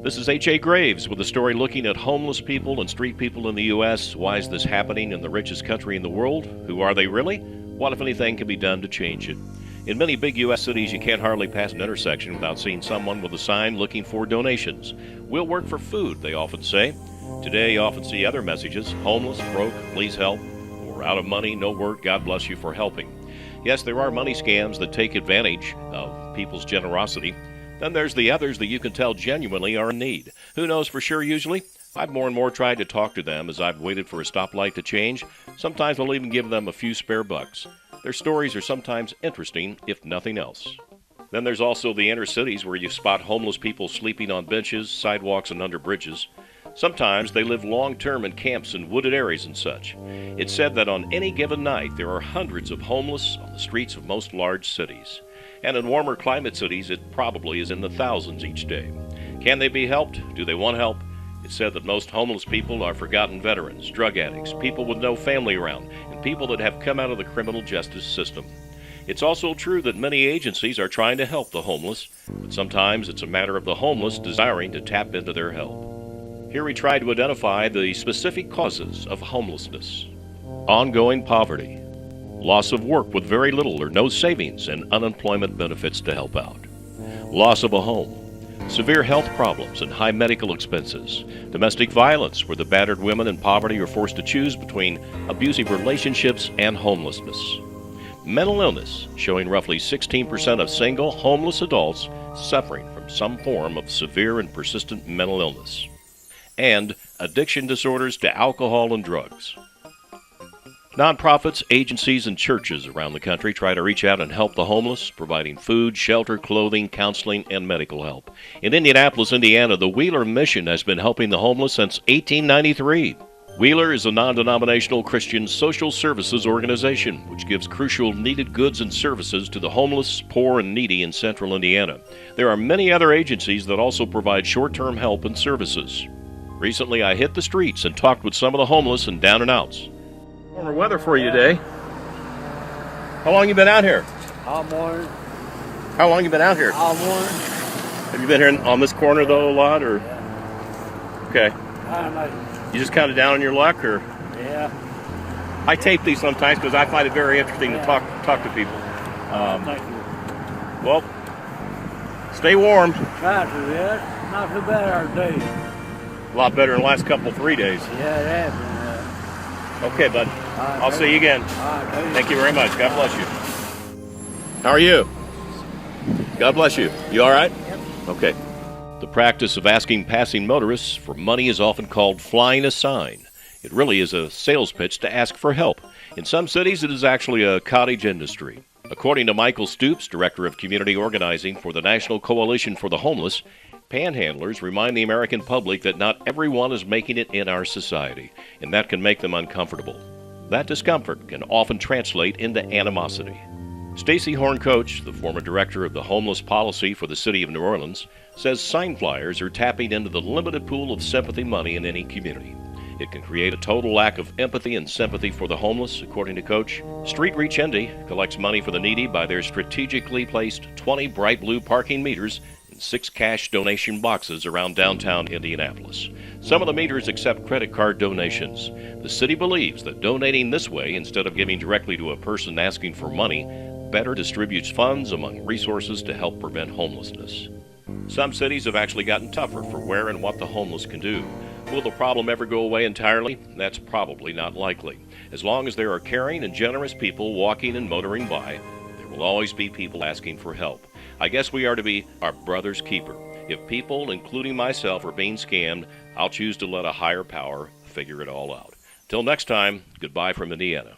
This is H.A. Graves with a story looking at homeless people and street people in the U.S. Why is this happening in the richest country in the world? Who are they really? What, if anything, can be done to change it? In many big U.S. cities, you can't hardly pass an intersection without seeing someone with a sign looking for donations. We'll work for food, they often say. Today, you often see other messages: homeless, broke, please help, or out of money, no work, God bless you for helping. Yes, there are money scams that take advantage of people's generosity. Then there's the others that you can tell genuinely are in need. Who knows for sure usually? I've more and more tried to talk to them as I've waited for a stoplight to change. Sometimes I'll even give them a few spare bucks. Their stories are sometimes interesting, if nothing else. Then there's also the inner cities where you spot homeless people sleeping on benches, sidewalks, and under bridges. Sometimes they live long-term in camps in wooded areas and such. It's said that on any given night there are hundreds of homeless on the streets of most large cities. And in warmer climate cities, it probably is in the thousands each day. Can they be helped? Do they want help? It's said that most homeless people are forgotten veterans, drug addicts, people with no family around, and people that have come out of the criminal justice system. It's also true that many agencies are trying to help the homeless, but sometimes it's a matter of the homeless desiring to tap into their help. Here we try to identify the specific causes of homelessness. Ongoing poverty. Loss of work with very little or no savings and unemployment benefits to help out. Loss of a home. Severe health problems and high medical expenses. Domestic violence, where the battered women in poverty are forced to choose between abusive relationships and homelessness. Mental illness, showing roughly 16% of single homeless adults suffering from some form of severe and persistent mental illness. And addiction disorders to alcohol and drugs. Nonprofits, agencies, and churches around the country try to reach out and help the homeless, providing food, shelter, clothing, counseling, and medical help. In Indianapolis, Indiana, the Wheeler Mission has been helping the homeless since 1893. Wheeler is a non-denominational Christian social services organization which gives crucial needed goods and services to the homeless, poor, and needy in central Indiana. There are many other agencies that also provide short-term help and services. Recently, I hit the streets and talked with some of the homeless and down and outs. Warmer weather for you today. How long you been out here? All morning. How long you been out here? All morning. Have you been here on this corner though a lot, or? Yeah. Okay. I like, You just kind of down on your luck, or? yeah. I tape these sometimes because I find it very interesting to talk to people. Thank you. Well, stay warm. Try to, yeah. Not too bad our day. A lot better than the last 3 days. Yeah, it has been. Okay, bud. I'll see you again. Thank you very much. God bless you. How are you? God bless you. You all right? Yep. Okay. The practice of asking passing motorists for money is often called flying a sign. It really is a sales pitch to ask for help. In some cities, it is actually a cottage industry. According to Michael Stoops, Director of Community Organizing for the National Coalition for the Homeless, panhandlers remind the American public that not everyone is making it in our society, and that can make them uncomfortable. That discomfort can often translate into animosity. Stacy Horn-Coach, the former director of the homeless policy for the city of New Orleans, says sign flyers are tapping into the limited pool of sympathy money in any community. It can create a total lack of empathy and sympathy for the homeless, according to Coach. Street Reach Indy collects money for the needy by their strategically placed 20 bright blue parking meters and 6 cash donation boxes around downtown Indianapolis. Some of the meters accept credit card donations. The city believes that donating this way, instead of giving directly to a person asking for money, better distributes funds among resources to help prevent homelessness. Some cities have actually gotten tougher for where and what the homeless can do. Will the problem ever go away entirely? That's probably not likely. As long as there are caring and generous people walking and motoring by, there will always be people asking for help. I guess we are to be our brother's keeper. If people, including myself, are being scammed, I'll choose to let a higher power figure it all out. Till next time, goodbye from Indiana.